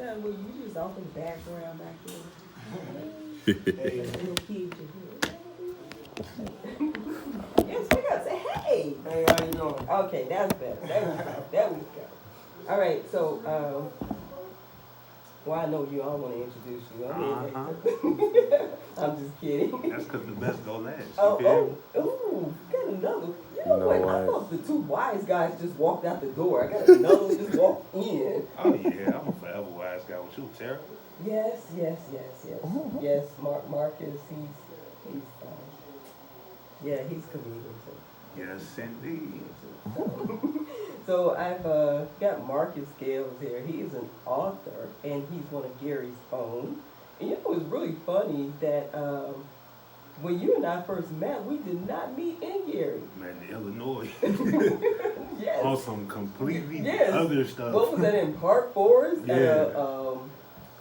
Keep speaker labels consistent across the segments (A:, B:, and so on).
A: sound like you just off in the background back there. Hey, little kid, yes, we gotta say hey.
B: Hey, how you doing?
A: Okay, that's better. There we go. All right, so well, I know you all want to introduce you. I'm just kidding.
C: That's because the best go last.
A: Ooh, got another. You know what? I thought the two wise guys just walked out the door. I got another one just walked in.
C: Oh yeah, I'm a forever wise guy with you, Tara.
A: Yes. Yes, Marcus, he's comedian too.
C: Yes, indeed.
A: So I've got Marcus Gales here. He is an author, and he's one of Gary's own. And you know, it's really funny that when you and I first met, we did not meet in Gary.
C: Man, in Illinois.
A: Yes.
C: On some completely other stuff.
A: What was that in Park Forest?
C: Yeah.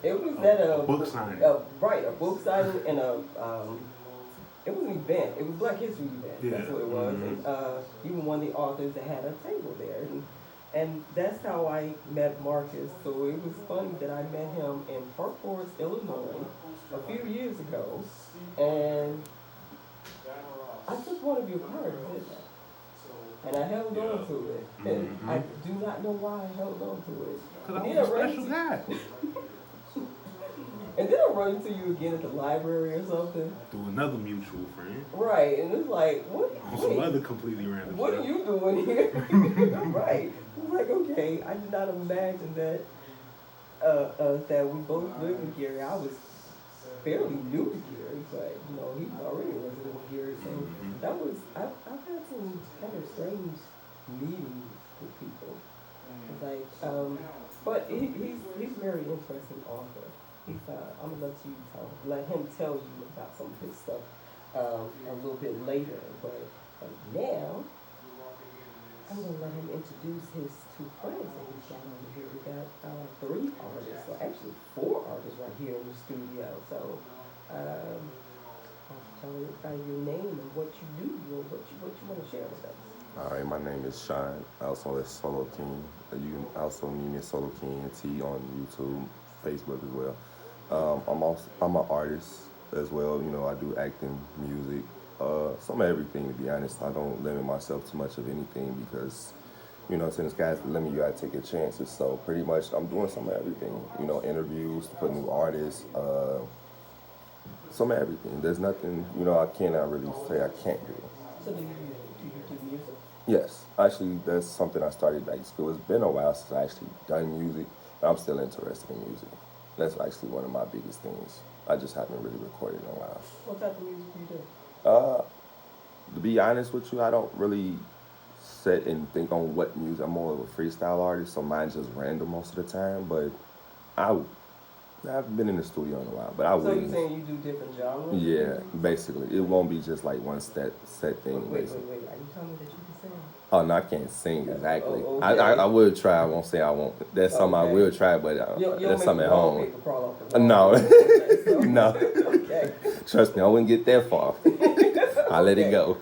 A: It was at a
C: book signing.
A: Right, a book signing and it was an event. It was Black History event.
C: Yeah.
A: That's what it was.
C: Mm-hmm.
A: And you were one of the authors that had a table there. And that's how I met Marcus. So it was funny that I met him in Park Forest, Illinois, a few years ago. And I took one of your cards, didn't I? And I held on to it. And I do not know why I held on to it.
C: Because I was a special guy.
A: And then I run into you again at the library or something.
C: Through another mutual friend.
A: Right, and it's like, what?
C: On some other completely random
A: What
C: stuff.
A: are you doing here? Right. It's like, okay, I did not imagine that that we both lived in Gary. I was fairly new to Gary, but you know, he was already a resident of Gary. So that was, I've had some kind of strange meetings with people. It's like, but he's very interesting author. I'm gonna let him tell you about some of his stuff a little bit later. But now I'm gonna let him introduce his two friends that he's got over here. We got 3 artists, or actually 4 artists right here in the studio. So I'll tell everybody your name and what you do, or what you want to share with us.
D: All right, my name is Sean, also as Solo King. You can also meet me as Solo King T on YouTube, Facebook as well. I'm an artist as well. You know, I do acting, music, some of everything. To be honest, I don't limit myself too much of anything because, you know, since the sky's the limit, you gotta take your chances. So pretty much, I'm doing some of everything. You know, interviews for new artists, some of everything. There's nothing, you know, I cannot really say I can't do.
A: So do you do music?
D: Yes, actually, that's something I started high school. It's been a while since I actually done music, but I'm still interested in music. That's actually one of my biggest things. I just haven't really recorded in a while.
A: What type of music do you do?
D: To be honest with you, I don't really sit and think on what music. I'm more of a freestyle artist, so mine's just random most of the time. But I haven't been in the studio in a while, but I will.
A: So you're saying you do different genres?
D: Yeah, basically. It won't be just like one set thing.
A: Wait. Are you telling me that you can sing?
D: Oh, no, I can't sing exactly.
A: Oh, okay.
D: I will try. I won't say I won't. That's something I will try, but that's something at home. No. No. Okay. Trust me, I wouldn't get that far. I'll let it go.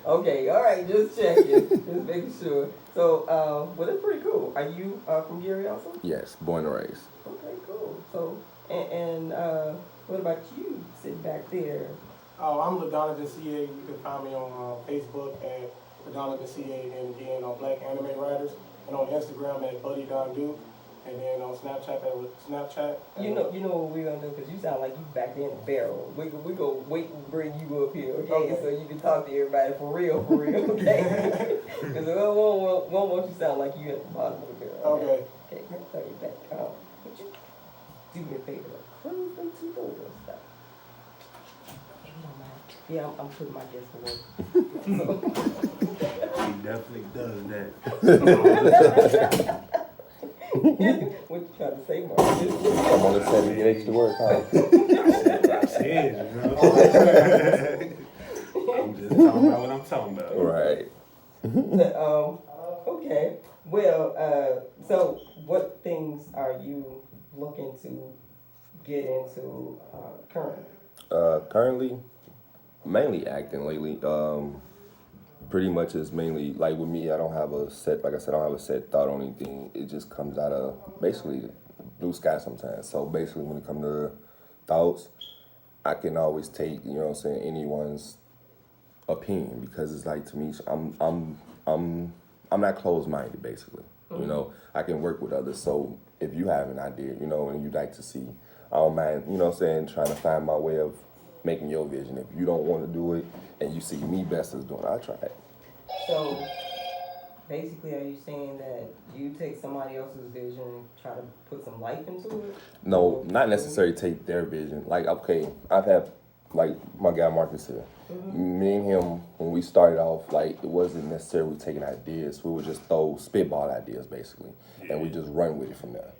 A: Okay, all right, just checking. Just making sure. So, well, that's pretty cool. Are you from Gary also?
D: Yes, born and raised.
A: Okay, cool. So, and what about you sitting back there?
B: Oh, I'm LaDonovan CA. You can find me on Facebook at LaDonovan CA, and again on Black Anime Writers, and on Instagram at Buddy Don Duke, and then on Snapchat at Snapchat.
A: You know what we're gonna do, because you sound like you back there in the barrel. We go wait and bring you up here, okay? So you can talk to everybody for real, okay? Because we won't want you to sound like you at the bottom of the barrel.
B: Okay.
A: Okay, so you back. Would you do me a favor? Close them 2 doors and stuff. Yeah, I'm putting my guest to work.
C: He definitely does that.
A: What you trying to say, Mark?
D: I'm on the set to get extra work, huh?
C: I said, you know. I'm just talking about what I'm talking about.
D: Right.
A: Okay. Well, so what things are you looking to get into currently?
D: Currently, mainly acting lately. Pretty much is mainly, like with me, I don't have a set, like I said, I don't have a set thought on anything. It just comes out of basically blue sky sometimes. So basically, when it comes to thoughts, I can always take, you know what I'm saying, anyone's opinion, because it's like, to me, I'm not closed-minded, basically. You know, I can work with others. So if you have an idea, you know, and you'd like to see, I don't mind, you know what I'm saying, trying to find my way of making your vision. If you don't want to do it and you see me best as doing it, I'll try it.
A: So basically, are you saying that you take somebody else's vision and try to put some life into it?
D: No, not necessarily take their vision. Like, okay, I've had, like, my guy Marcus here. Me and him, when we started off, like, it wasn't necessarily taking ideas. We would just throw spitball ideas, basically, and we just run with it from there.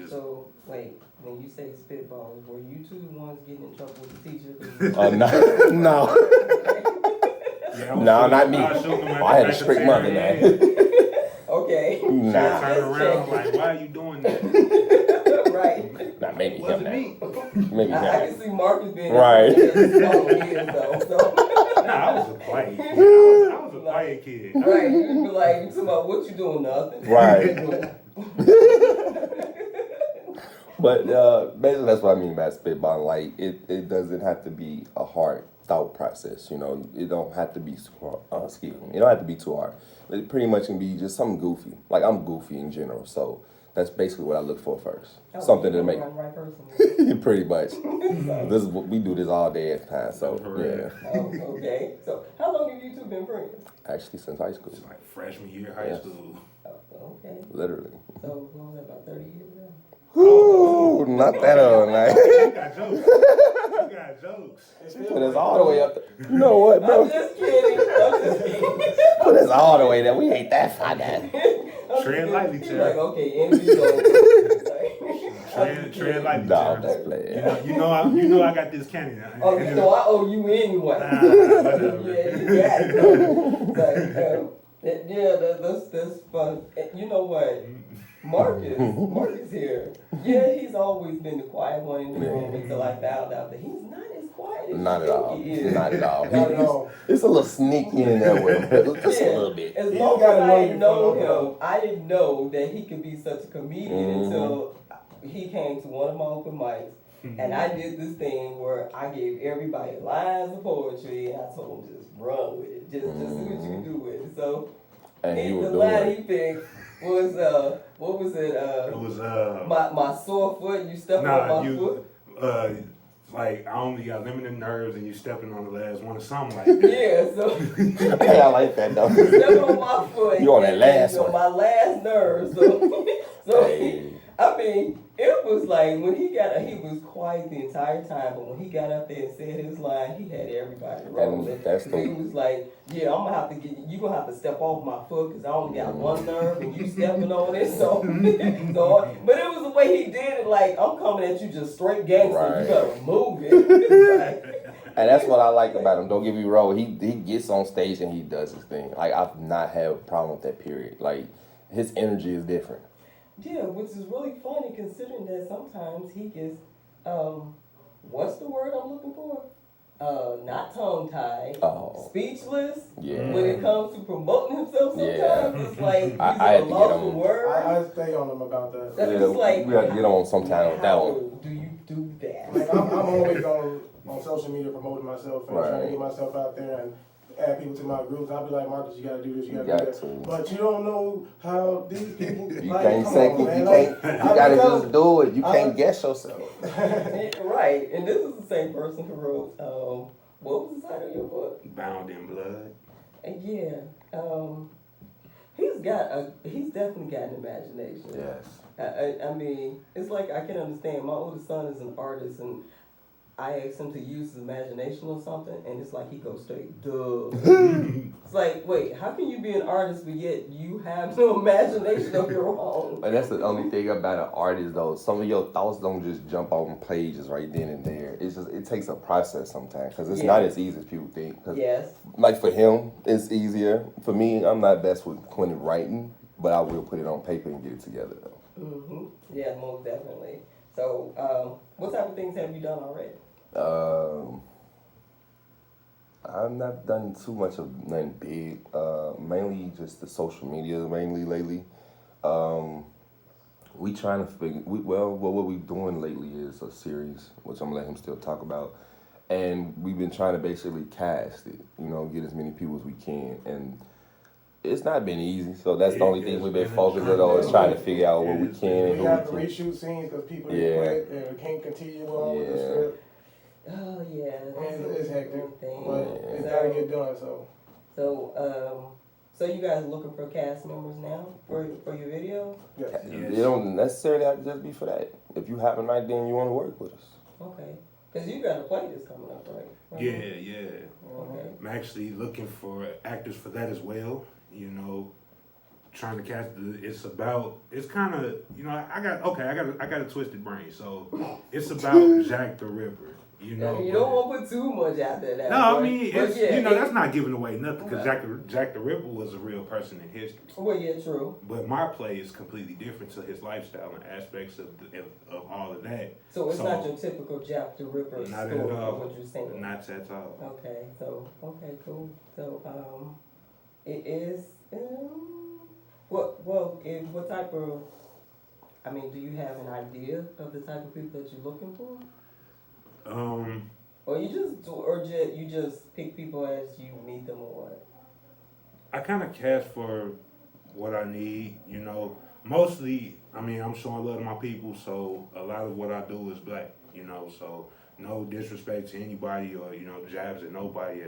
A: So, wait, when you say spitballs, were you two the ones getting in trouble with the teacher?
D: No. No, not me. I had a strict mother, man.
A: Okay.
D: Nah.
C: Turn around like, why are you doing that?
A: Right.
D: Nah, maybe him now.
C: Me.
D: Maybe
A: I
D: him.
A: can see Marcus being
D: Right.
A: So.
C: Nah, I was a quiet kid. I was a quiet kid.
A: Right, you be like, you talking about what you doing, nothing.
D: Right. But basically, that's what I mean by spitballing. Like, it doesn't have to be a hard thought process. You know, it don't have to be it don't have to be too hard. It pretty much can be just something goofy. Like, I'm goofy in general, so that's basically what I look for first. Something to make.
A: Right person.
D: Pretty much. This is we do this all day at times. So yeah.
A: Oh, okay. So how long have you two been friends?
D: Actually, since high school.
C: It's like freshman year of high school.
A: Oh, okay.
D: Literally.
A: So what was that, about 30 years ago?
D: Ooh, not that old, man.
C: You got jokes. You got jokes.
D: Put us all the way up there. You know what, bro?
A: I'm just kidding.
D: Put us all the way there. We ain't that far down.
C: Tread lightly,
A: He's
C: Terry.
A: like, okay, energy goes.
C: Tread lightly,
D: Nah,
C: Terry.
D: that's playing.
C: You know I got this cannon.
A: Oh, you know I owe you anyway.
C: Whatever.
A: Yeah, you got it. Like, yeah, that's fun. You know what? Marcus here. Yeah, he's always been the quiet one in the room until I found out that he's not as quiet as
D: Not at all.
A: he is.
D: Not at all.
B: Not at all.
D: It's a little sneaky in there with him. Just a little bit.
A: As
B: You
A: long as
B: gotta
A: I
B: know
A: didn't
B: you
A: know
B: from
A: him, I didn't know that he could be such a comedian until he came to one of my open mics. And I did this thing where I gave everybody lines of poetry, and I told him just run with it, just see what you can do with it. So,
D: And he
A: the
D: was
A: line
D: doing
A: he picked was what was it?
C: It was
A: My sore foot. You stepping on my foot.
C: Like I only got limited nerves and you stepping on the last one or something like that.
A: Yeah, so
D: Hey, I like that though.
A: stepping on my foot.
D: You on that last
A: on
D: one.
A: my last nerve. So
D: Hey.
A: I mean, it was like when he was quiet the entire time, but when he got up there and said his line, he had everybody rolling.
D: that's
A: He was like, "Yeah, I'm gonna have to you gonna have to step off my foot because I only got one nerve and you stepping on it." So, but it was the way he did it. Like, I'm coming at you just straight gangster.
D: Right.
A: You gotta move it. Like,
D: And that's what I like about him. Don't get me wrong. He gets on stage and he does his thing. Like, I've not had a problem with that, period. Like, his energy is different.
A: yeah, which is really funny considering that sometimes he gets, what's the word I'm looking for? Not tongue-tied,
D: Oh.
A: speechless.
D: Yeah.
A: When it comes to promoting himself, sometimes it's like he's
D: I had to get
A: lost
D: him.
A: for words.
B: I stay on them about that.
A: That's
D: Yeah,
A: just like,
D: we gotta get on sometime with that
A: how
D: one.
A: do you do that?
B: Like, I'm always on social media promoting myself and trying to
D: Right.
B: get myself out there and add people to my groups. I'll be like, Marcus, you gotta do this, you gotta do that.
D: to.
B: But you don't know how these people.
D: You
B: like,
D: can't
B: come
D: second.
B: on, man.
D: You
B: Like,
D: can't.
B: I
D: You gotta
B: tell
D: just do it. You
B: I-
D: can't guess yourself.
A: Right, and this is the same person who wrote, what was the title of your book?
C: Bound in blood.
A: Yeah, he's definitely got an imagination.
D: Yes.
A: I mean, it's like I can understand. My oldest son is an artist, and I asked him to use his imagination or something, and it's like he goes straight, duh. It's like, wait, how can you be an artist but yet you have no imagination of your own?
D: And that's the only thing about an artist, though. Some of your thoughts don't just jump on pages right then and there. It's just, it takes a process sometimes, because it's not as easy as people think. 'Cause
A: Yes.
D: like for him, it's easier. For me, I'm not best with writing, but I will put it on paper and get it together, though.
A: Mm-hmm. Yeah, most definitely. So, what type of things have you done already?
D: I've not done too much of nothing big. Mainly just the social media, mainly lately. One We trying to figure. What we're doing lately is a series, which I'm gonna let him still talk about, and we've been trying to basically cast it. You know, get as many people as we can, and it's not been easy. So that's the only thing we've been focused on is trying to figure out what we can and
B: We
D: who
B: have to
D: we can.
B: reshoot scenes because people didn't quit and we can't continue on with the script.
A: Oh yeah,
B: And it's hectic,
A: thing.
B: but it's gotta get done.
A: So you guys looking for cast members now for your videos?
B: Yes.
D: You don't necessarily have to just be for that. If you have an idea and you want to work with us.
A: Okay. Because you got a play that's coming up, right?
C: Yeah.
A: Okay.
C: I'm actually looking for actors for that as well. You know, trying to cast. It's kind of, you know, I got a twisted brain, so it's about Jack the Ripper. You know,
A: you don't want to put too much out there now.
C: No, I mean, it's, you know, that's not giving away nothing because Jack the Ripper was a real person in history.
A: Well, yeah, true.
C: But my play is completely different to his lifestyle and aspects of all of that.
A: So it's not your typical Jack the Ripper
C: not
A: story,
C: at all.
A: what you're saying.
C: Not at all.
A: Okay, okay, cool. So, it is. What type of? I mean, do you have an idea of the type of people that you're looking for? Or you just pick people as you meet them or what?
C: I kind of cast for what I need, you know. Mostly, I mean, I'm showing love to my people, so a lot of what I do is black, you know. So no disrespect to anybody or, you know, jabs at nobody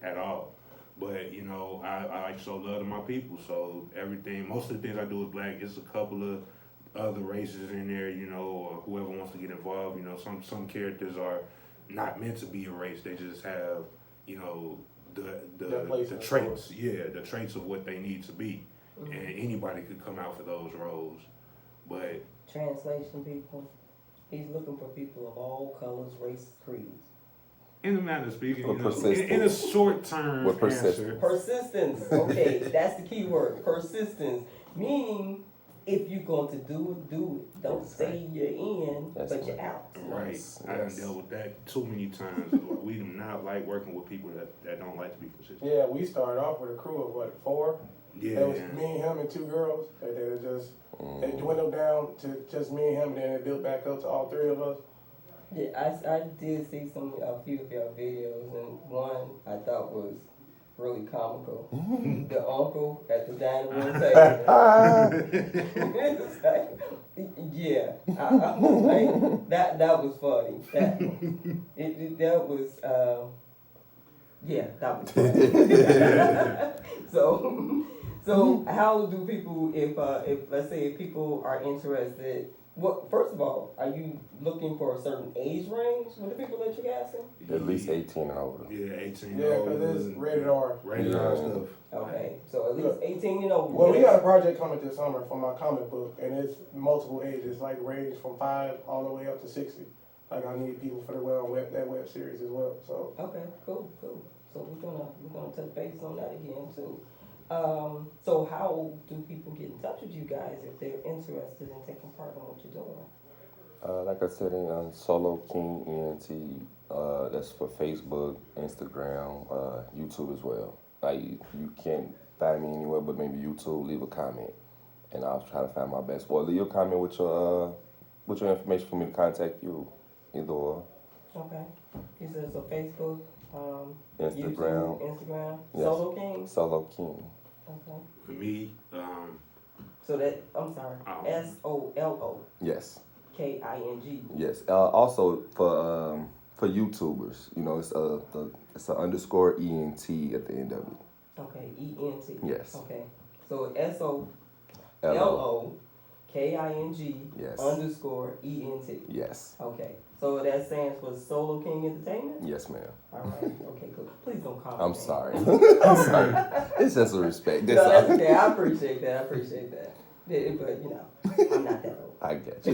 C: at all. But, you know, I like to show love to my people, so most of the things I do is black. It's a couple of other races in there, you know, or whoever wants to get involved. You know, some characters are not meant to be a race. They just have, you know, the traits, the traits of what they need to be. Mm-hmm. And anybody could come out for those roles. But
A: translation people, he's looking for people of all colors, races, creeds.
C: In the manner of speaking, you know, in a short term answer.
A: Persistence. Okay, that's the key word. Persistence. Meaning, if you're going to do it. Don't say you're in, but you're out.
C: Right. Yes. I done dealt with that too many times. We do not like working with people that don't like to be consistent.
B: Yeah, we started off with a crew of 4?
C: Yeah.
B: It was me and him and 2 girls. They dwindled down to just me and him, and then it built back up to all 3 of us.
A: Yeah, I did see a few of your videos, and one I thought was really comical. The uncle at the dining room table. It's like, yeah, I was like, that was funny. That was funny. So how do people, if let's say if people are interested? First of all, are you looking for a certain age range with the people that you're casting?
D: At least 18 and older.
C: Yeah, 18
B: Yeah, because it's rated R.
C: Rated R stuff.
A: Okay, so at least 18 and older.
B: Well, we got a project coming this summer for my comic book, and it's multiple ages, like range from 5 all the way up to 60. Like I need people for that web series as well. So
A: okay, cool. So we're gonna touch base on that again too. So how do people get in touch with you guys if they're interested in taking part in what you're doing?
D: Like I said, in Solo King ENT, that's for Facebook, Instagram, YouTube as well. Like you can't find me anywhere but maybe YouTube. Leave a comment, and I'll try to find my best. Or leave a comment with your information for me to contact you. Either or.
A: Okay. You said so Facebook,
D: Instagram.
A: YouTube, Instagram.
D: Yes.
A: Solo King.
D: Solo King.
A: Okay.
C: For me,
A: So that I'm sorry. SOLO.
D: Yes.
A: KING.
D: Yes. Also for YouTubers, you know, it's an underscore ENT at the end of it.
A: Okay. ENT.
D: Yes.
A: Okay. So SOLO KING
D: yes.
A: underscore ENT.
D: Yes.
A: Okay. So that stands for Solo King Entertainment?
D: Yes, ma'am.
A: All right. Okay, cool. Please don't call me.
D: I'm sorry. I'm sorry. It's just a respect.
A: That's okay. I appreciate that. Yeah, but, you know, I'm not that old.
D: I get you.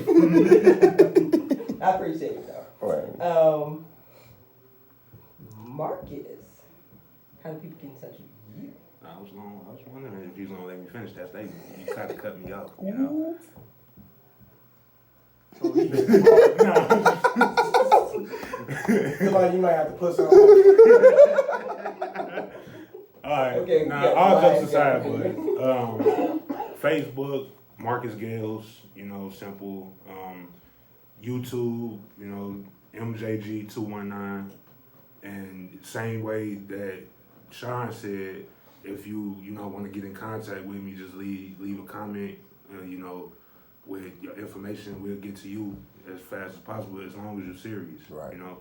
A: I appreciate it, though.
D: Right.
A: Marcus, how do people get in touch with you?
C: I was wondering if you was gonna let me finish that statement. You kind of cut me off, you know.
B: So feel like you might have to put some.
C: All right.
A: Okay.
C: Now, all jokes aside, but Facebook, Marcus Gales, you know, simple. YouTube, you know, MJG219. And same way that Sean said, if you know, want to get in contact with me, just leave a comment, you know, with your information. We'll get to you as fast as possible, as long as you're serious,
D: Right.
C: you know.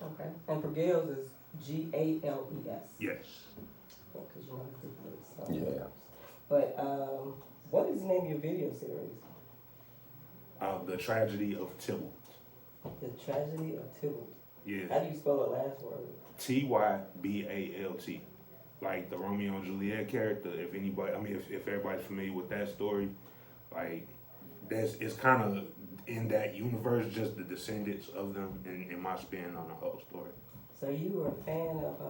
A: Okay. And for Gales is Gales.
C: Yes.
A: Because you know it's different.
D: Yeah.
A: But what is the name of your video series?
C: The Tragedy of Tybalt.
A: The Tragedy of Tybalt.
C: Yeah.
A: How do you spell the last word?
C: Tybalt. Like the Romeo and Juliet character. If anybody, I mean, if everybody's familiar with that story, like it's kind of in that universe, just the descendants of them, and my spin on the whole story.
A: So you were a fan of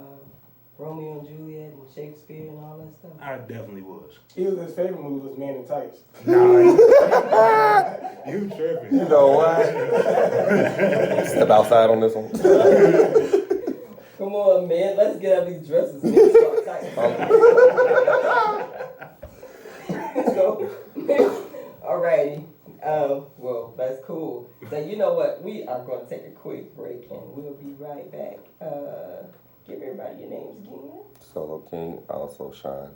A: Romeo and Juliet and Shakespeare and all that stuff?
C: I definitely was.
B: His favorite movie was Man in Tights.
C: Nah, you tripping.
D: You know what? Step outside on this one.
A: Come on, man. Let's get out of these dresses. And start tight. So, alrighty. Well, that's cool. So you know what? We are going to take a quick break, and we'll be right back. Give everybody your names again.
D: Solo King, also Shine.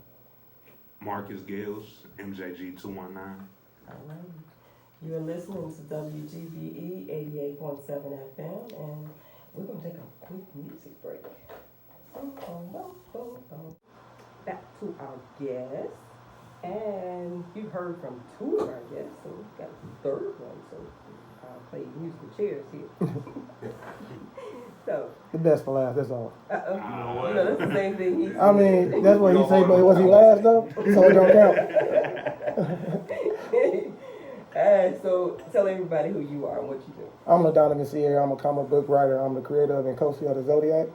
C: Marcus Gales, MJG219.
A: Alright. You're listening to Wgve 88.7 FM, and we're going to take a quick music break. Back to our guests. And you heard from two of our guests, so we've got a third one, so I'll play musical chairs here. So,
E: The best for last, that's all.
A: you know, that's the same thing he said.
E: I mean, that's what he say, but was he last though? So it don't count.
A: So tell everybody who you are and what you do.
E: I'm Donovan SEAY. I'm a comic book writer. I'm the creator of and co-CEO of the Zodiac.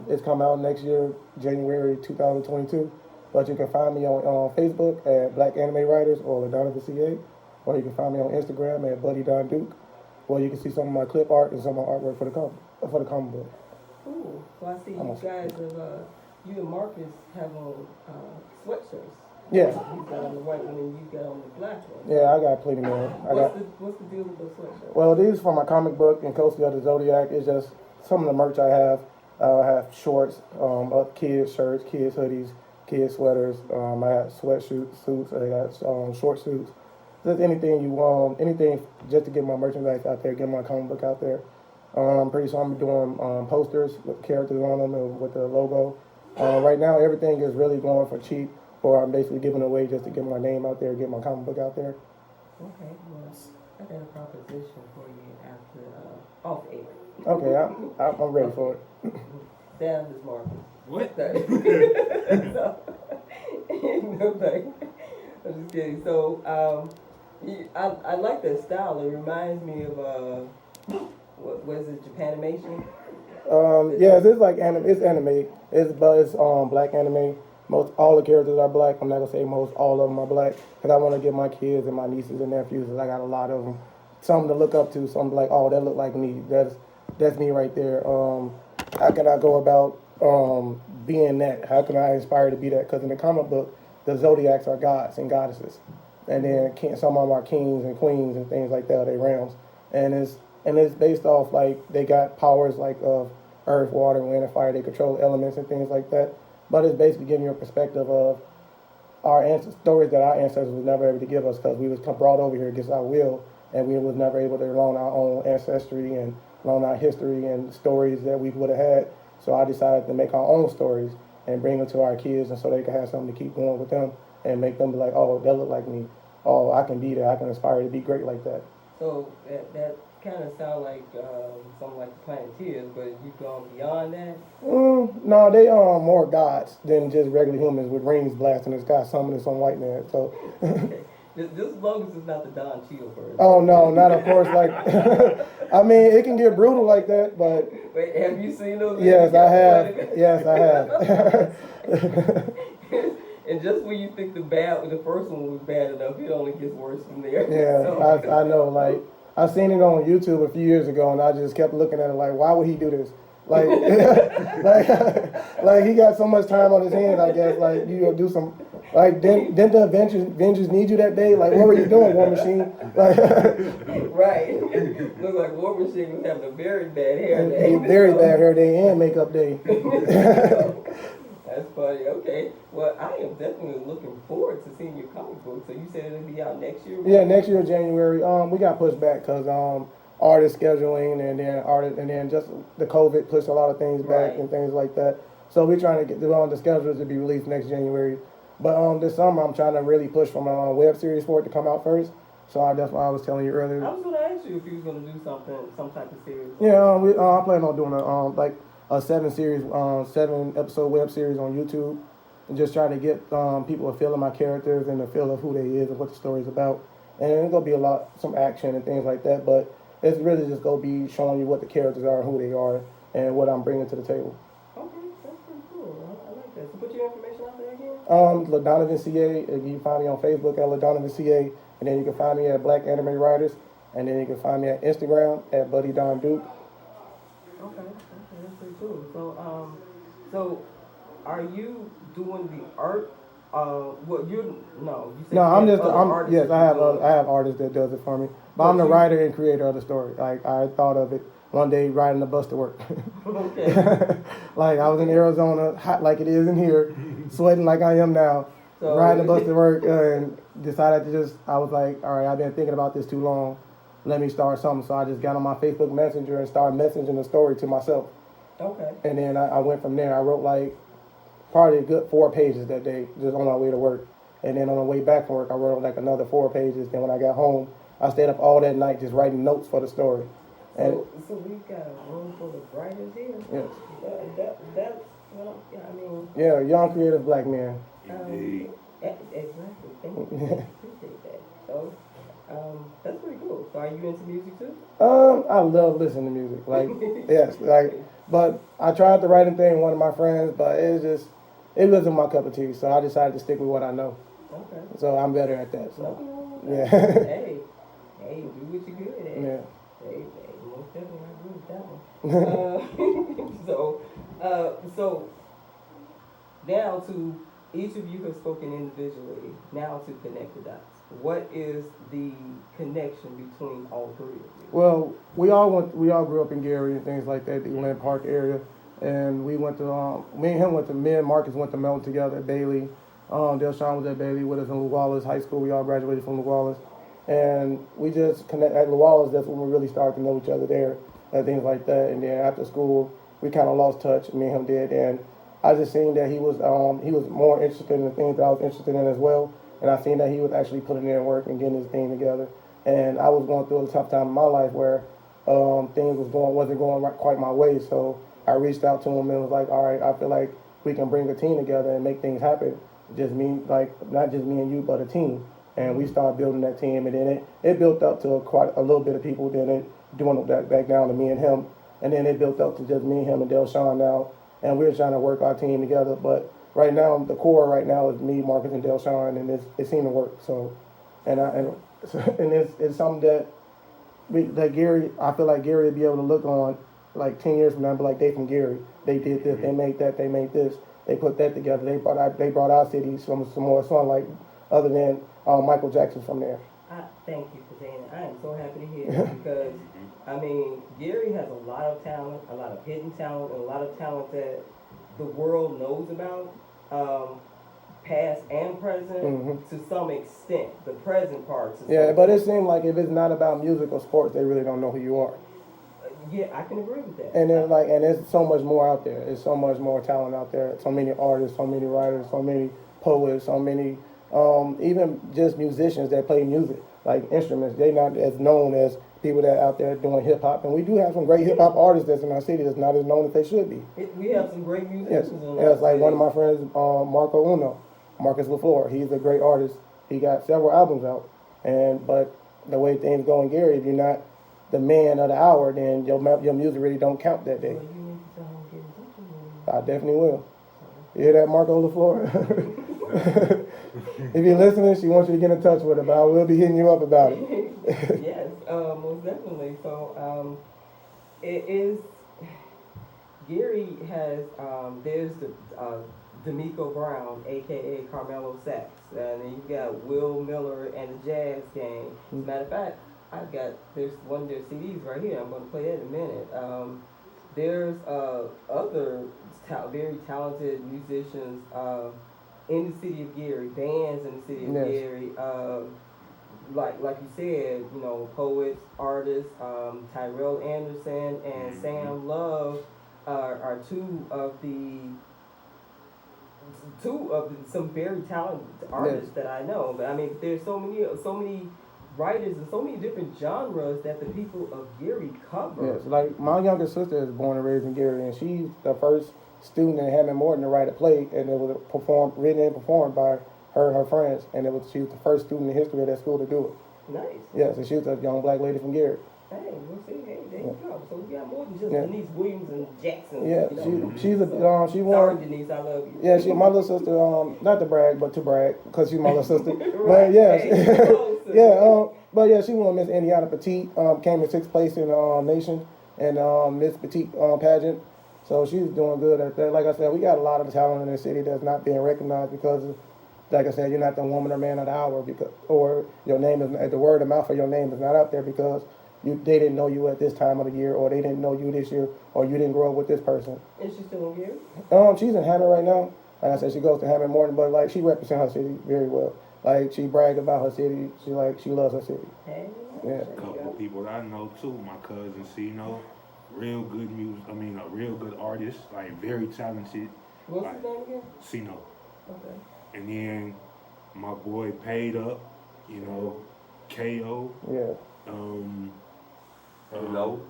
E: It's coming out next year, January 2022. But you can find me on Facebook at Black Anime Writers or Donovan SEAY, or you can find me on Instagram at Buddy Don Duke, where you can see some of my clip art and some of my artwork for the comic book.
A: Cool. Well, I see you guys have, you and Marcus have on sweatshirts.
E: Yeah.
A: He's got on the white one and you got on the black one.
E: Yeah, I got plenty more.
A: What's the deal with those sweatshirts?
E: Well, these for my comic book and co-CEO of the Zodiac. It's just some of the merch I have. I have shorts, kids shirts, kids hoodies, kids sweaters. I have sweatsuits, I got short suits. Just anything you want, anything just to get my merchandise out there, get my comic book out there. Pretty soon I'm doing posters with characters on them and with the logo. Right now everything is really going for cheap, or I'm basically giving away just to get my name out there, get my comic book out there.
A: Okay, well, I got a proposition for you after off air.
E: Okay, I'm ready for it.
A: Down this Marcus.
C: What?
A: No, I'm just kidding. So, I like that style. It reminds me of what was it, Japanimation?
E: Yeah, it's like anime. It's anime. It's black anime. All the characters are black. I'm not gonna say most. All of them are black because I want to get my kids and my nieces and nephews. And I got a lot of them. Some to look up to. Some like, oh, that look like me. That's me right there. How can I go about being that? How can I inspire to be that? Because in the comic book, the Zodiacs are gods and goddesses, and then some of them are kings and queens and things like that. They realms, and it's based off like they got powers like of earth, water, wind, and fire. They control elements and things like that. But it's basically giving you a perspective of our stories that our ancestors was never able to give us because we was brought over here against our will, and we was never able to learn our own ancestry and learn our history and stories that we would have had. So I decided to make our own stories and bring them to our kids, and so they can have something to keep going with them and make them be like, oh, that look like me. Oh, I can be that. I can aspire to be great like that.
A: So that kind of sound like something like the Planeteers, but you've gone beyond that?
E: No, they are more gods than just regular humans with rings blasting the sky, summoning some white man. So.
A: Okay. Just as long as it's not the Don Cheadle version.
E: Oh no, not of course. Like, I mean, it can get brutal like that, but.
A: Wait, have you seen those?
E: Yes, I have. Yes, I have.
A: And just when you think the first one was bad enough, it only gets worse from there.
E: Yeah,
A: So.
E: I know. Like, I seen it on YouTube a few years ago, and I just kept looking at it like, why would he do this? Like, like he got so much time on his hands, I guess. Like, you go do some, like, didn't the Avengers need you that day? Like, what were you doing, War Machine? Like,
A: Right. Look like War Machine was having a very bad hair day.
E: very bad hair day and makeup day.
A: That's funny. Okay. Well, I am definitely looking forward to seeing your comic book. So you said it'll be out next year?
E: Yeah, next year, January. We got pushed back because artist scheduling and then just the COVID pushed a lot of things back
A: Right.
E: and things like that. So we're trying to get the schedule to be released next January. But this summer I'm trying to really push from a web series for it to come out first. So that's why I was telling you earlier.
A: I was going to ask you if you was going to do some type of series.
E: Yeah, I plan on doing a 7-episode web series on YouTube, and just try to get people a feel of my characters and a feel of who they is and what the story's about. And it's gonna be some action and things like that, but it's really just gonna be showing you what the characters are, who they are, and what I'm bringing to the table.
A: Okay, that's pretty cool. I like that. So put your information out there again.
E: LaDonovan CA. You can find me on Facebook at LaDonovan CA, and then you can find me at Black Anime Writers, and then you can find me at Instagram at Buddy Don Duke.
A: Okay, that's pretty cool. So are you doing the art? You said
E: No, I'm just
A: artists.
E: I have artists that does it for me, but I'm the writer and creator of the story. Like, I thought of it one day riding the bus to work.
A: Okay.
E: Like, I was in Arizona, hot like it is in here, sweating like I am now,
A: So-
E: riding the bus to work, and decided to I was like, all right, I've been thinking about this too long. Let me start something. So I just got on my Facebook Messenger and started messaging the story to myself.
A: Okay.
E: And then I went from there. I wrote like probably a good 4 pages that day, just on my way to work. And then on the way back from work, I wrote like another 4 pages. Then when I got home, I stayed up all that night just writing notes for the story. And
A: So we've got a room full of writers here.
E: yes.
A: That's well, yeah, I mean.
E: Yeah, young creative black man.
C: Indeed.
A: Exactly. Thank you. Appreciate that. So, that's pretty cool. So, are you into music too?
E: I love listening to music. Like, yes, like, but I tried the writing thing with one of my friends, but it wasn't my cup of tea. So I decided to stick with what I know.
A: Okay.
E: So I'm better at that. So
A: Nothing wrong with
E: yeah.
A: that. Hey, do what you good at.
E: Yeah.
A: Hey, most definitely I agree with that one. So now to each of you have spoken individually. Now to connect the dots. What is the connection between all three of you?
E: Well, we all grew up in Gary and things like that, the Glen Park area, and we went to me and Marcus went to Melton together at Bailey. Delshawn was at Bailey with us in Lew Wallace High School. We all graduated from Lew Wallace, and we just connect at Lew Wallace. That's when we really started to know each other there and things like that. And then after school, we kind of lost touch. Me and him did, and I just seen that he was more interested in the things that I was interested in as well. And I seen that he was actually putting in work and getting his thing together. And I was going through a tough time in my life where things wasn't going quite my way. So I reached out to him and was like, all right, I feel like we can bring a team together and make things happen. Just me, like not just me and you, but a team. And we started building that team, and then it built up to quite a little bit of people. Then it doing that back down to me and him, and then it built up to just me, him, and Delshawn now. And we're trying to work our team together. But right now, the core right now is me, Marcus, and Delshawn, and it seemed to work. So, and it's something that Gary, I feel like Gary would be able to look on like 10 years from now and be like, they from Gary. They did this, they made that, they made this. They put that together. They brought our city some more sunlight other than Michael Jackson from there.
A: Thank you for saying that. I am so happy to hear that because, I mean, Gary has a lot of talent, a lot of hidden talent, and a lot of talent that the world knows about, past and present, to some extent. The present parts.
E: Yeah, but it seems like if it's not about music or sports, they really don't know who you are.
A: Yeah, I can agree with that.
E: And then and there's so much more out there. There's so much more talent out there. So many artists, so many writers, so many poets, so many even just musicians that play music, like instruments. They're not as known as people that are out there doing hip hop. And we do have some great hip hop artists that's in our city that's not as known as they should be.
A: We have some great musicians.
E: Yes, yes, like one of my friends, Marcus LaFleur. He's a great artist. He got several albums out. But the way things go in Gary, if you're not the man of the hour, then your music really don't count that day.
A: Well, you need to get in touch with them.
E: I definitely will. You hear that, Marco LaFleur? If you're listening, she wants you to get in touch with her, but I will be hitting you up about it.
A: Yes, most definitely. So, it is Gary has there's the D'Amico Brown, aka Carmelo Sachs, and then you got Will Miller and the Jazz Gang. As a matter of fact, there's one of their CDs right here. I'm going to play that in a minute. There's other very talented musicians in the city of Gary, bands in the city of Gary. Like you said, you know, poets, artists, Tyrell Anderson and Sam Love are two of some very talented artists that I know. But I mean, there's so many writers and so many different genres that the people of Gary cover.
E: Yes, like my younger sister is born and raised in Gary, and she's the first student in Hammond Morton to write a play, and it was written and performed by her and her friends, and she was the first student in history of that school to do it.
A: Nice.
E: Yes, and she was a young black lady from Gary.
A: Hey, we'll see. Hey, there you go. So we got more than just Denise Williams and Jackson.
E: Yeah,
A: you know?
E: she's a she won.
A: Sorry, Denise, I love you.
E: Yeah, my little sister. Not to brag, but to brag, because she's my little sister.
A: Right.
E: But yeah,
A: Hey,
E: but yeah, she won Miss Indiana Petite. Came in 6th place in nation and Miss Petite pageant. So she's doing good at that. Like I said, we got a lot of talent in the city that's not being recognized because of, like I said, you're not the woman or man of the hour, because, or your name is, the word of mouth for your name is not out there because they didn't know you at this time of the year, or they didn't know you this year, or you didn't grow up with this person.
A: Is she still in Gary?
E: She's in Hammond right now. Like I said, she goes to Hammond Morton, but like she represents her city very well. Like she bragged about her city. She loves her city.
A: Hey,
E: Yeah.
C: A couple of people that I know too. My cousin Cino, real good a real good artist, like very talented.
A: What's
C: like,
A: his name again?
C: Cino.
A: Okay.
C: And then my boy Paid Up, you know, KO.
E: Yeah.
D: Halo.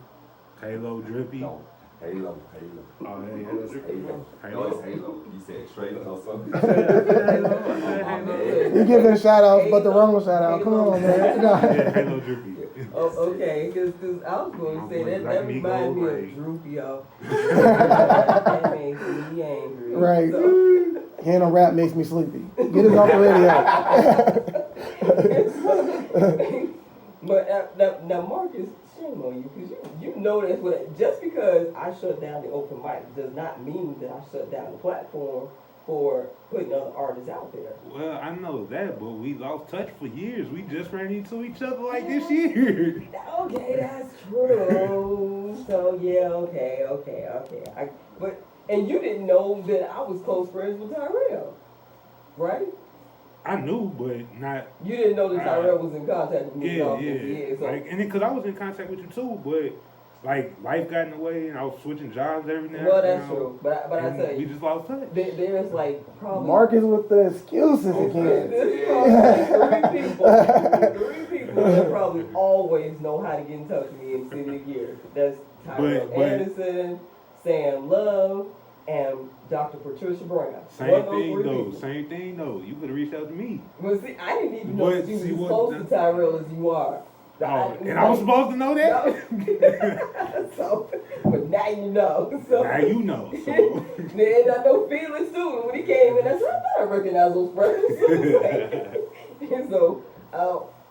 C: Halo Drippy.
D: No. Halo.
C: Oh, hey, Halo Drippy.
D: No, it's Halo. He said trailer or something.
E: You giving shout outs, but the wrong shout out. Come on, man.
C: Yeah, Halo Drippy.
A: Oh, okay, because I was going to say that reminds me of Droopy, y'all. That makes me angry.
E: Right.
A: So,
E: Hearing a rap makes me sleepy. Get it off the radio.
A: but now Marcus, shame on you, because you know that's what. Just because I shut down the open mic does not mean that I shut down the platform for putting other artists out there.
C: Well, I know that, but we lost touch for years. We just ran into each other like this year.
A: Okay, that's true. So yeah, okay. And you didn't know that I was close friends with Tyrell, right?
C: I knew, but not.
A: You didn't know that Tyrell was in contact with me.
C: Yeah.
A: So,
C: Like, and then, cause I was in contact with you too, but like life got in the way, and I was switching jobs every now.
A: well, that's true. But I tell you,
C: we just lost touch.
A: there's like probably
E: Marcus with the excuses again.
A: There's probably three people that probably always know how to get in touch with me in the city of Gear. That's Tyrell Anderson, Sam Love, and Dr. Patricia Brown.
C: Same thing though. You could have reached out to me.
A: Well, see, I didn't even know that you was as
C: what
A: close to Tyrell as you are.
C: And I was supposed to know that?
A: So, but now you know. So.
C: Now you know. So.
A: And I know Felix too. When he came in, I said, I thought I recognized those friends. So,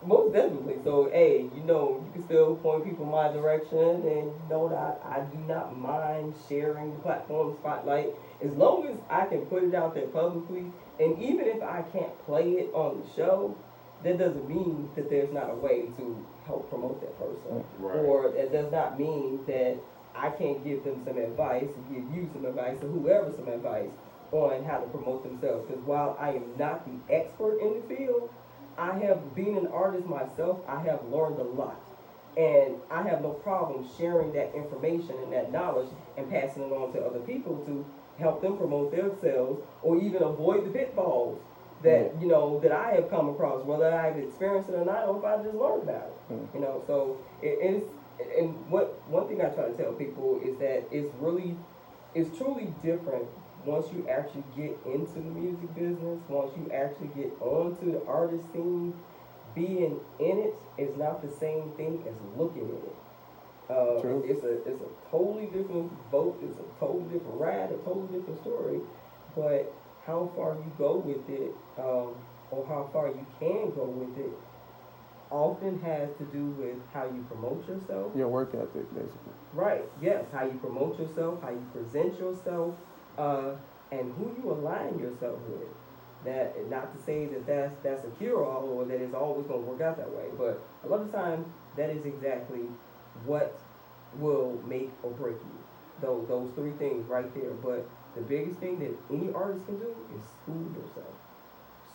A: most definitely. So, hey, you know, you can still point people in my direction, and you know that I do not mind sharing the platform spotlight as long as I can put it out there publicly. And even if I can't play it on the show, that doesn't mean that there's not a way to help promote that person.
C: Right.
A: Or it does not mean that I can't give them some advice, and give you some advice, or whoever some advice on how to promote themselves. Because while I am not the expert in the field, I have been an artist myself. I have learned a lot. And I have no problem sharing that information and that knowledge and passing it on to other people to help them promote themselves, or even avoid the pitfalls that you know that I have come across, whether I've experienced it or not, or if I just learned about it. You know, so it is. And one thing I try to tell people is that it's truly different once you actually get into the music business. Once you actually get onto the artist scene, being in it is not the same thing as looking at it. It's a totally different boat. It's a totally different ride. A totally different story. But how far you go with it, or how far you can go with it, often has to do with how you promote yourself.
E: Your work ethic, basically.
A: Right, yes, how you promote yourself, how you present yourself, and who you align yourself with. That, not to say that that's a cure-all or that it's always going to work out that way, but a lot of times that is exactly what will make or break you. Those three things right there. But the biggest thing that any artist can do is school yourself.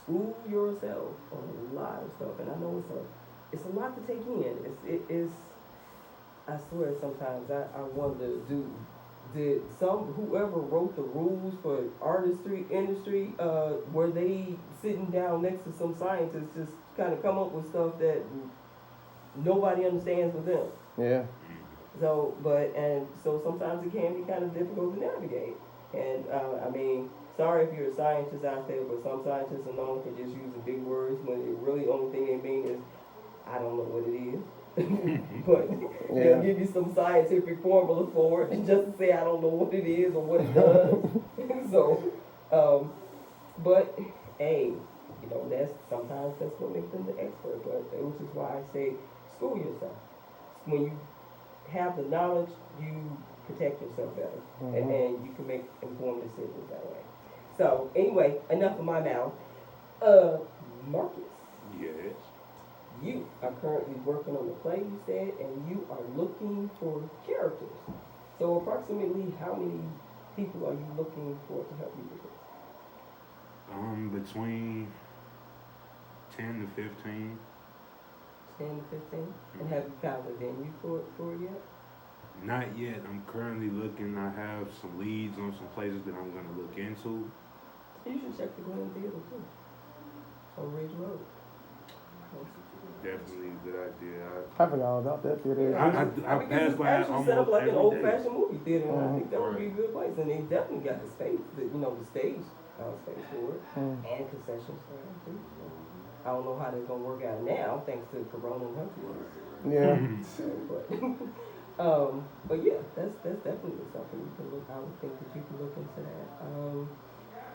A: School yourself on a lot of stuff, and I know it's a lot to take in. It is. I swear, sometimes I wonder, did whoever wrote the rules for artistry industry, were they sitting down next to some scientists just kind of come up with stuff that nobody understands but them?
E: Yeah.
A: So sometimes it can be kind of difficult to navigate. And I mean, sorry if you're a scientist out there, but some scientists are known for just using big words when it really only thing they mean is, I don't know what it is. But they'll give you some scientific formula for it, and just to say I don't know what it is or what it does. So, but hey, sometimes that's what makes them the expert. But which is why I say school yourself. When you have the knowledge, you protect yourself better, and you can make informed decisions that way. So anyway, enough of my mouth. Marcus.
C: Yes.
A: You are currently working on the play, you said, and you are looking for characters. So approximately how many people are you looking for to help you with this?
C: Between 10 to 15.
A: 10 to 15? And have you found a venue for it yet?
C: Not yet. I'm currently looking. I have some leads on some places that I'm going to look into.
A: You should check the Glen Theater too. On Ridge Road.
C: Definitely a good idea.
E: I forgot all about that theater.
C: I passed by it
A: actually set up
C: almost
A: like an
C: every
A: old-fashioned
C: day.
A: movie theater, and I think that would be a good place. And they definitely got the space, the stage space for it, and concessions for it too. So, I don't know how they're gonna work out now, thanks to Corona and her tours.
E: Yeah.
A: But yeah, that's definitely something you can look. I would think that you can look into that.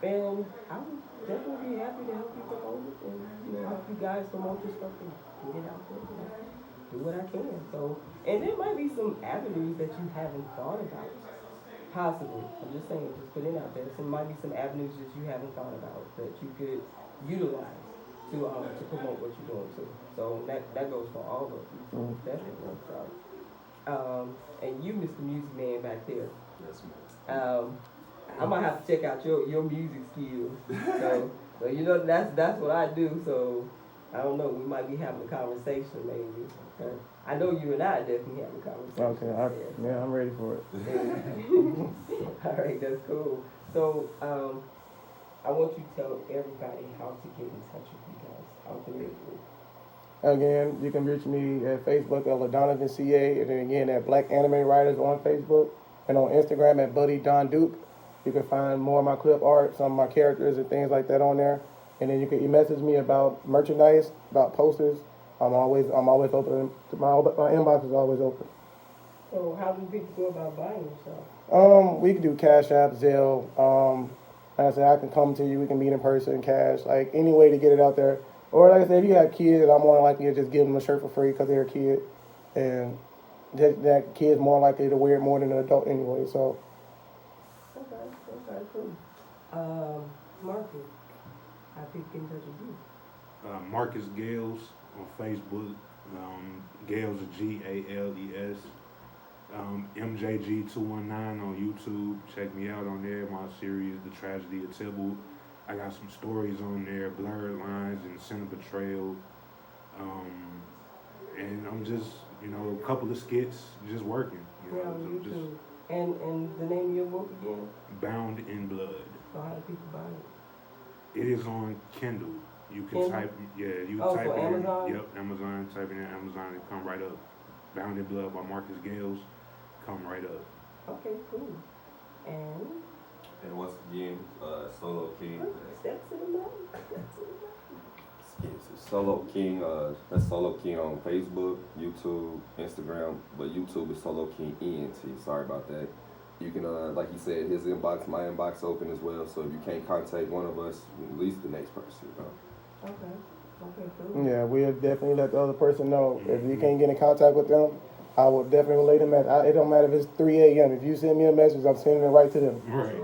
A: And I would definitely be happy to help you promote it, and help you guys promote your stuff and get it out there. Do what I can. So, and there might be some avenues that you haven't thought about. Possibly, I'm just saying, just put it out there. There might be some avenues that you haven't thought about that you could utilize to promote what you're doing too. So that goes for all of you. Definitely. So, and you, Mr. Music Man back there.
D: Yes, ma'am.
A: I might have to check out your music skills. So that's what I do. So I don't know. We might be having a conversation maybe. I know you and I definitely have a conversation.
E: Okay. I'm ready for it.
A: All right, that's cool. So I want you to tell everybody how to get in touch with you guys. How to make it.
E: Again, you can reach me at Facebook at LaDonovan CA, and then again at Black Anime Writers on Facebook, and on Instagram at Buddy Don Duke. You can find more of my clip art, some of my characters and things like that on there. And then you message me about merchandise, about posters. I'm always open. My inbox is always open.
A: So how do people go about buying your stuff?
E: We can do Cash App, Zelle. Like I said, I can come to you. We can meet in person, cash, like any way to get it out there. Or like I said, if you have kids, I'm more likely to just give them a shirt for free because they're a kid, and that kid's more likely to wear it more than an adult anyway. So.
A: Okay, cool. Marcus, how people get in touch with you?
C: Marcus Gales on Facebook. Gales is Gales. MJG219 on YouTube. Check me out on there. My series, The Tragedy of Tybalt. I got some stories on there, Blurred Lines and Sin of Betrayal. And I'm just, a couple of skits, just working.
A: On YouTube. And the name of your book again?
C: Bound in Blood.
A: So how do people buy it?
C: It is on Kindle. You can
A: Kindle?
C: type, type
A: so
C: it
A: Amazon?
C: in. Yep, Amazon. Type it in Amazon, it come right up. Bound in Blood by Marcus Gales, come right up.
A: Okay, cool. And
D: once again, Solo King.
A: Steps to the left.
D: Solo King. That's Solo King on Facebook, YouTube, Instagram, but YouTube is Solo King ENT. Sorry about that. You can, like he said, his inbox, my inbox open as well. So if you can't contact one of us, at least the next person.
A: Okay. Okay, cool.
E: Yeah, we'll definitely let the other person know. If you can't get in contact with them, I will definitely relay the message. It don't matter if it's 3 a.m. If you send me a message, I'm sending it right to them.
C: Right.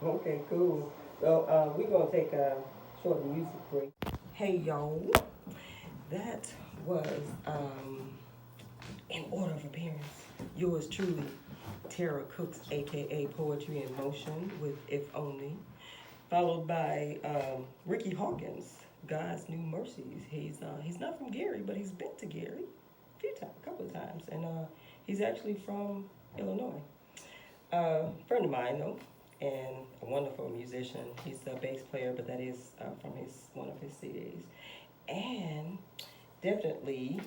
A: Okay, cool. Well, we're going to take a short music break. Hey, y'all. That was, in order of appearance, yours truly, Tara Cooks, a.k.a. Poetry in Motion with If Only, followed by Ricky Hawkins, God's New Mercies. He's not from Gary, but he's been to Gary a couple of times, and he's actually from Illinois. Friend of mine, though, and a wonderful musician. He's the bass player, but that is from one of his CDs. And definitely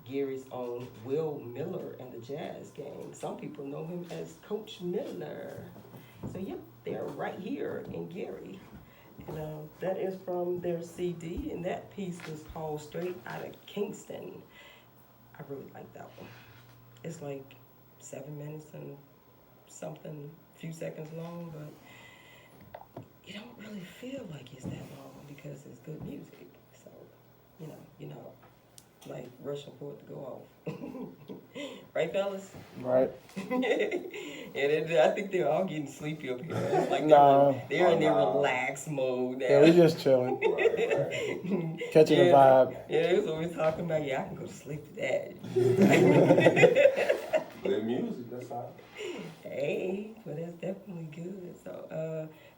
A: Gary's own Will Miller and the Jazz Gang. Some people know him as Coach Miller. So, yep, they're right here in Gary. And that is from their CD, and that piece was called Straight Outta Kingston. I really like that one. It's like 7 minutes and something, few seconds long, but you don't really feel like it's that long because it's good music. So, you know, like rushing for it to go off. Right, fellas?
E: Right.
A: And I think they're all getting sleepy up here. It's like they're in their relaxed mode now.
E: Yeah, we just chilling. Catching the vibe.
A: Yeah, that's what we're talking about. Yeah, I can go to sleep to that.
D: Good music, that's all.
A: Hey, well, that's definitely good. So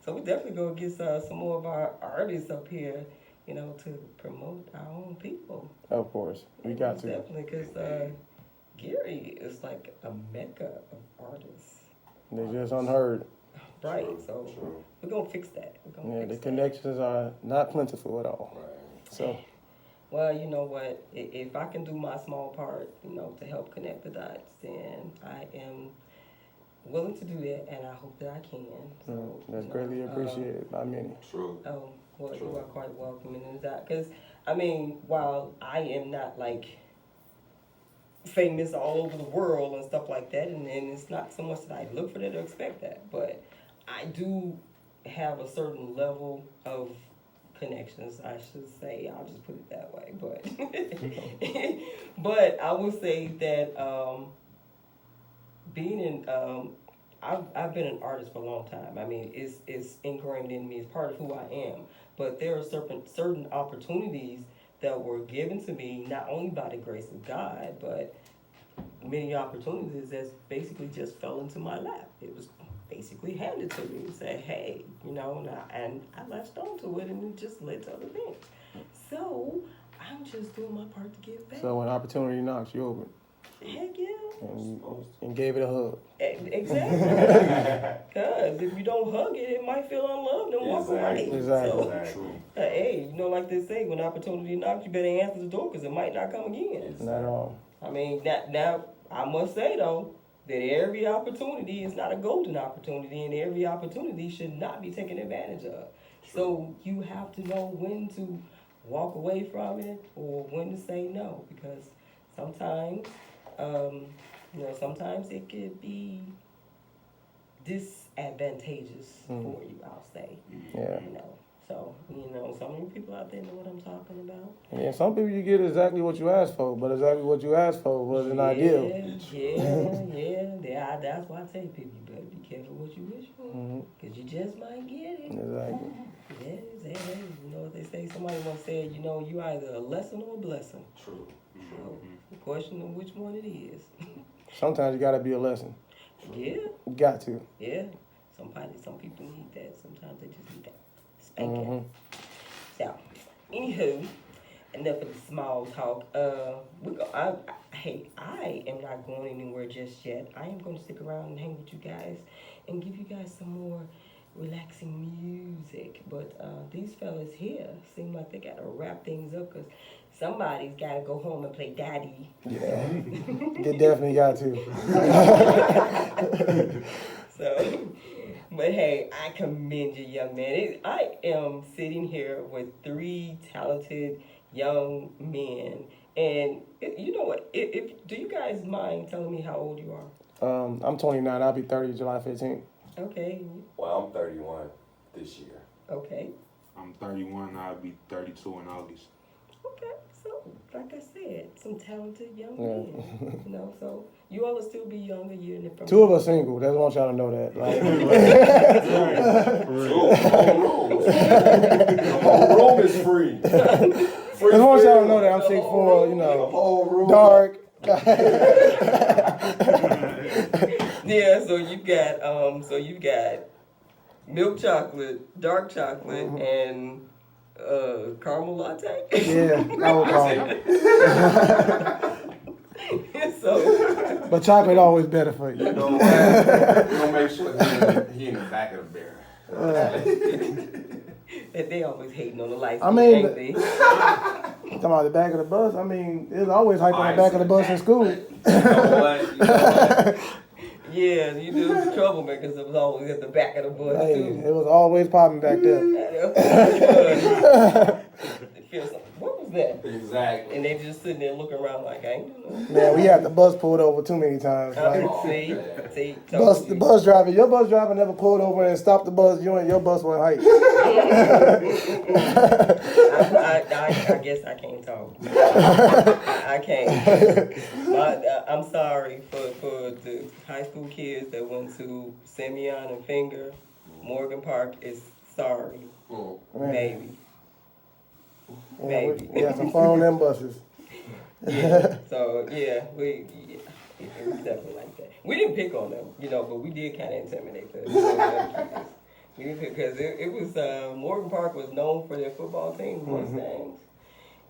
A: we definitely gonna get some more of our artists up here, to promote our own people.
E: Of course, we got to.
A: Definitely, because Gary is like a mecca of artists.
E: They're just unheard.
A: Right, so we're gonna fix that.
E: The connections are not plentiful at all.
D: Right.
E: So.
A: Well, you know what? If I can do my small part, to help connect the dots, then I am willing to do that, and I hope that I can. So,
E: that's greatly appreciated by many.
D: True.
A: Oh, well, you are quite welcome in that. Because, while I am not, like, famous all over the world and stuff like that, and it's not so much that I look for that or expect that, but I do have a certain level of connections, I should say. I'll just put it that way. But I will say that being in, I've been an artist for a long time. It's ingrained in me. It's part of who I am. But there are certain opportunities that were given to me, not only by the grace of God, but many opportunities that basically just fell into my lap. It was basically handed to me and said, hey, and I latched onto it, and it just led to other things. So I'm just doing my part to give back.
E: So when opportunity knocks, you open.
A: Heck yeah.
E: And gave it a hug.
A: Exactly. Because if you don't hug it, it might feel unloved and walk away.
E: Exactly.
A: So, hey, like they say, when opportunity knocks, you better answer the door because it might not come again.
E: Not at all.
A: Now I must say though, that every opportunity is not a golden opportunity, and every opportunity should not be taken advantage of. So you have to know when to walk away from it or when to say no, because sometimes, sometimes it could be disadvantageous for you, I'll say.
E: Yeah.
A: So, some of you people out there know what I'm talking about.
E: Yeah, some people you get exactly what you asked for, but exactly what you asked for wasn't ideal.
A: Yeah. That's why I tell people, you better be careful what you wish for, because you just might get it.
E: Exactly.
A: Yes, you know what they say? Somebody once said, you either a lesson or a blessing.
D: True.
A: So, the question of which one it is.
E: Sometimes you gotta be a lesson.
A: Yeah.
E: You got to.
A: Yeah. Some people need that. Sometimes they just need that spanking. So, anywho, enough of the small talk. I am not going anywhere just yet. I am going to stick around and hang with you guys and give you guys some more relaxing music. But these fellas here seem like they got to wrap things up because somebody's got to go home and play daddy.
E: Yeah. They definitely got to.
A: So, but hey, I commend you, young man. I am sitting here with 3 talented young men. And you know what? Do you guys mind telling me how old you are?
E: I'm 29. I'll be 30 July 15th.
A: Okay.
D: Well, I'm 31 this year.
A: Okay.
C: I'm 31. I'll be 32 in August.
A: Okay, so like I said, some talented young men. You know, so you all will still be young a year and from
E: 2 of us single. That's want y'all to know that. Like,
D: The whole room is free.
E: I want y'all to know that I'm 6'4", you
D: The
E: know,
D: whole room.
E: dark.
A: Yeah, so you've got milk chocolate, dark chocolate, and caramel latte.
E: Yeah, that was wrong.
A: So,
E: But chocolate always better for you.
D: You know what? We're gonna make sure he in the back of the bear.
A: they always hating on the lights.
E: I mean,
A: ain't they?
E: Talking about the back of the bus, I mean, there's always hype on the back of the bus in school.
D: You know what?
A: Yeah, you do the troublemakers. It was always at the back of the bus
E: Hey,
A: too.
E: it was always popping back there.
A: What was that?
D: Exactly.
A: And they just sitting there looking around like, I ain't doing nothing.
E: Man, we had the bus pulled over too many times. Like,
A: See,
E: the bus driver, your bus driver never pulled over and stopped the bus. Your bus went hype.
A: I guess I can't talk. I can't. I'm sorry for the high school kids that went to Simeon and Finger. Morgan Park is sorry. Maybe. Maybe.
E: We had some fun on them buses.
A: Yeah. So it was definitely like that. We didn't pick on them, but we did kind of intimidate them. We didn't pick because it was Morgan Park was known for their football team, Mustangs,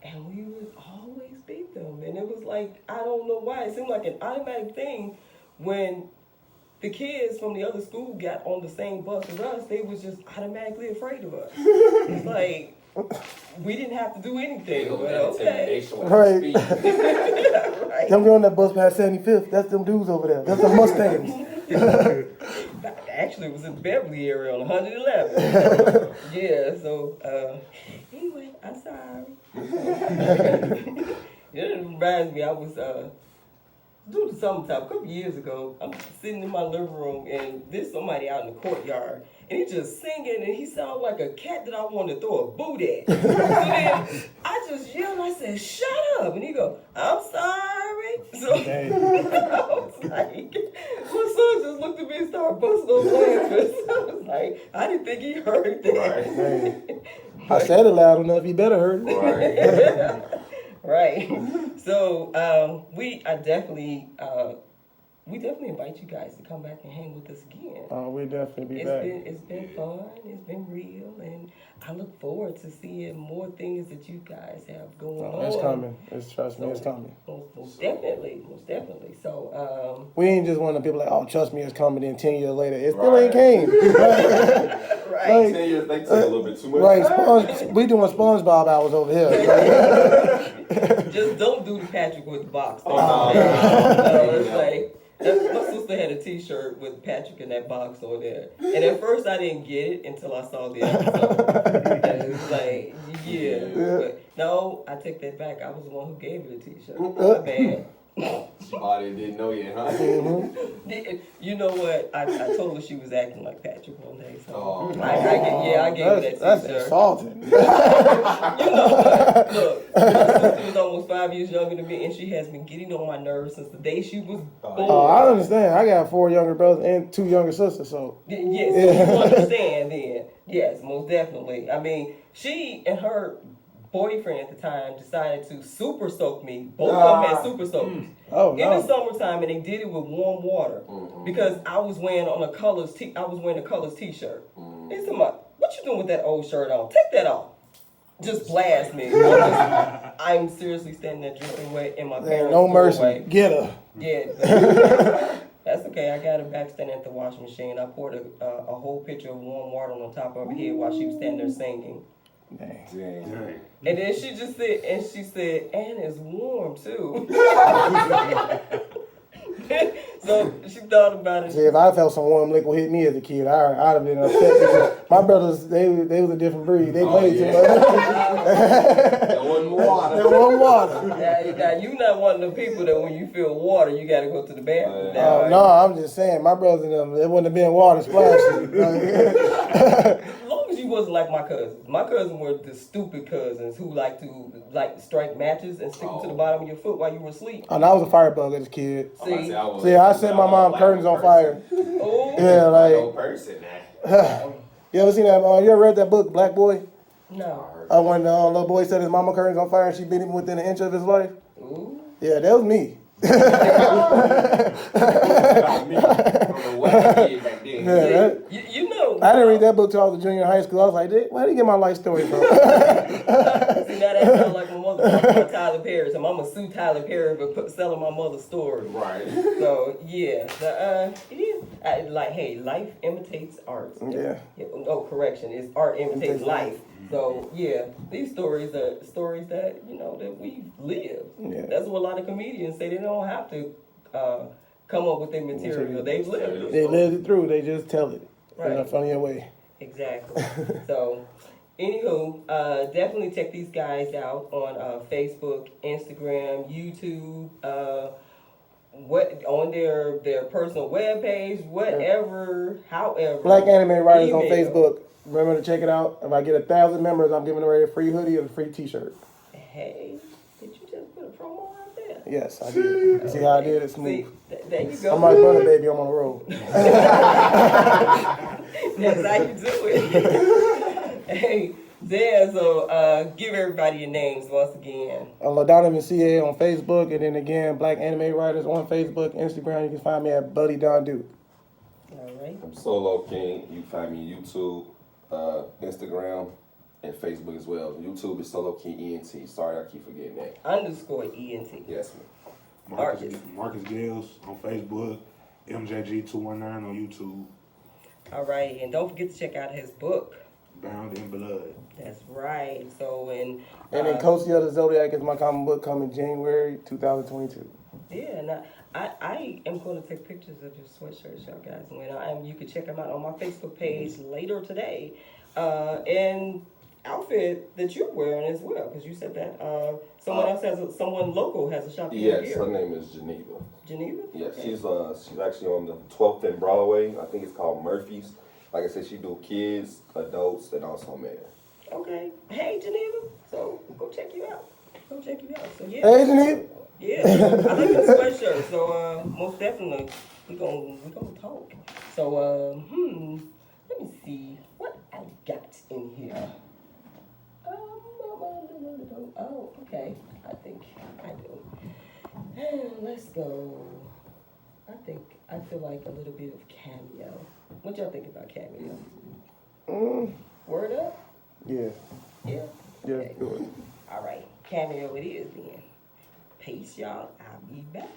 A: and we would always beat them. And it was like, I don't know why, it seemed like an automatic thing when the kids from the other school got on the same bus as us. They was just automatically afraid of us. It's like, we didn't have to do anything. But okay.
E: Right.
A: Right.
E: Them going on that bus past 75th, that's them dudes over there. That's the Mustangs.
A: Actually, it was in the Beverly area on 111. Yeah, so, anyway, I'm sorry. It reminds me, I was, during the summertime, a couple years ago, I'm sitting in my living room, and there's somebody out in the courtyard, and he's just singing, and he sounded like a cat that I wanted to throw a boot at. So then I just yelled, I said, "Shut up!" And he go, "I'm sorry." So I was like, my son just looked at me and started busting up laughing. So I was like, I didn't think he heard that.
D: Right.
E: I said it loud enough, you better heard it.
A: Right. So we definitely invite you guys to come back and hang with us again.
E: We definitely be back.
A: It's been fun. It's been real, and I look forward to seeing more things that you guys have going on.
E: It's coming. Trust me, it's coming.
A: Most definitely. So
E: we ain't just one of the people like, oh, trust me, it's coming. Then 10 years later, it still ain't came.
A: right.
D: 10 years, they take a little bit too much.
E: Right, we doing SpongeBob hours over here.
A: Just don't do the Patrick with the box.
D: Oh,
A: It's like, my sister had a T-shirt with Patrick in that box on there, and at first I didn't get it until I saw the episode. And it was like, yeah. But no, I take that back. I was the one who gave her the T-shirt. My bad.
D: Somebody didn't know yet, huh?
A: You know what? I told her she was acting like Patrick one day. So I gave her that
E: That's
A: T-shirt.
E: insulting.
A: You know what? Look, my sister was almost 5 years younger than me, and she has been getting on my nerves since the day she was born.
E: Oh, I understand. I got 4 younger brothers and 2 younger sisters, so.
A: Yes, so you understand then. Yes, most definitely. I mean, she and her boyfriend at the time decided to super soak me. Both of them had super soakers.
E: Oh,
A: in
E: no.
A: the summertime, and they did it with warm water because I was wearing a colors T-shirt. They said, "What you doing with that old shirt on? Take that off." Just blast me. I'm seriously standing there dripping wet in my parents'
E: No mercy.
A: doorway.
E: Get her.
A: Yeah. That's okay. I got her back standing at the washing machine. I poured a whole pitcher of warm water on top of her head while she was standing there singing.
E: Dang.
A: And then she just said, and it's warm too. So she thought about it.
E: See, if I felt some warm liquid hit me as a kid, I'd have been upset. Because my brothers, they was a different breed. They played too much.
D: There wasn't water.
E: There wasn't water.
A: Now you not one of the people that when you feel water, you got to go to the bathroom.
E: No, I'm just saying, my brothers and them, there wouldn't have been water splashing.
A: As long as she wasn't like my cousins. My cousins were the stupid cousins who like to strike matches and stick them to the bottom of your foot while you were asleep.
E: And I was a firebug as a kid.
A: See,
E: I set my mom curtains on fire.
A: oh,
E: Yeah, like.
F: No person now.
E: You ever seen that? You ever read that book, Black Boy?
A: no.
E: When the little boy set his mama curtains on fire and she beat him within an inch of his life?
A: Ooh.
E: Yeah, that was me.
F: About me. I don't know what I did back then.
E: Yeah,
A: You know.
E: I didn't read that book till I was a junior in high school. I was like, where did you get my life story from?
A: See, now that sounds like my mother talking about Tyler Perry. So I'm gonna sue Tyler Perry for selling my mother's story.
F: Right.
A: So yeah, it is hey, life imitates art.
E: Yeah.
A: Oh, correction, it's art imitates life. So yeah, these stories are stories that that we've lived.
E: Yeah.
A: That's what a lot of comedians say. They don't have to come up with their material. They've lived it.
E: They lived it through. They just tell it in a
A: Right.
E: funnier way.
A: Exactly. So, anywho, definitely check these guys out on Facebook, Instagram, YouTube, on their personal webpage, whatever, however.
E: Black Anime Writers on
A: Email.
E: Facebook. Remember to check it out. If I get 1,000 members, I'm giving away a free hoodie and a free T-shirt.
A: Hey, did you just put a promo out there?
E: Yes, I did. See how I did it smooth.
A: See, there you go.
E: I'm like Butter Baby. I'm on the road.
A: That's how you do it. Hey, there. So give everybody your names once again.
E: Donovan CA on Facebook, and then again, Black Anime Writers on Facebook, Instagram. You can find me at Buddy Don Duke.
A: All right.
D: I'm Solo King. You can find me on YouTube, Instagram, and Facebook as well. YouTube is Solo King ENT. Sorry, I keep forgetting that.
A: _ENT.
D: Yes, ma'am.
C: Marcus Gills on Facebook, MJG219 on YouTube.
A: All right, and don't forget to check out his book.
C: Bound in Blood.
A: That's right. So
E: And then Coach of the Zodiac is my comic book coming January 2022.
A: yeah, and I am going to take pictures of your sweatshirts, y'all guys. And you can check them out on my Facebook page later today. And outfit that you're wearing as well, because you said that someone local has a shop here.
D: Yes, her name is Geneva.
A: Geneva?
D: Yes,
A: Okay.
D: she's actually on the 12th and Broadway. I think it's called Murphy's. Like I said, she do kids, adults, and also men.
A: Okay. Hey, Geneva. So go check you out. So yeah.
E: Hey, Geneva.
A: Yeah, I like the sweatshirt. So most definitely we gonna talk. So let me see what I got in here. Oh, okay. I think I do. Let's go. I feel like a little bit of Cameo. What y'all think about Cameo? Word up?
E: Yeah.
A: Yeah.
E: Yeah.
A: Okay.
E: Good.
A: All right. Cameo it is then. Peace, y'all. I'll be back.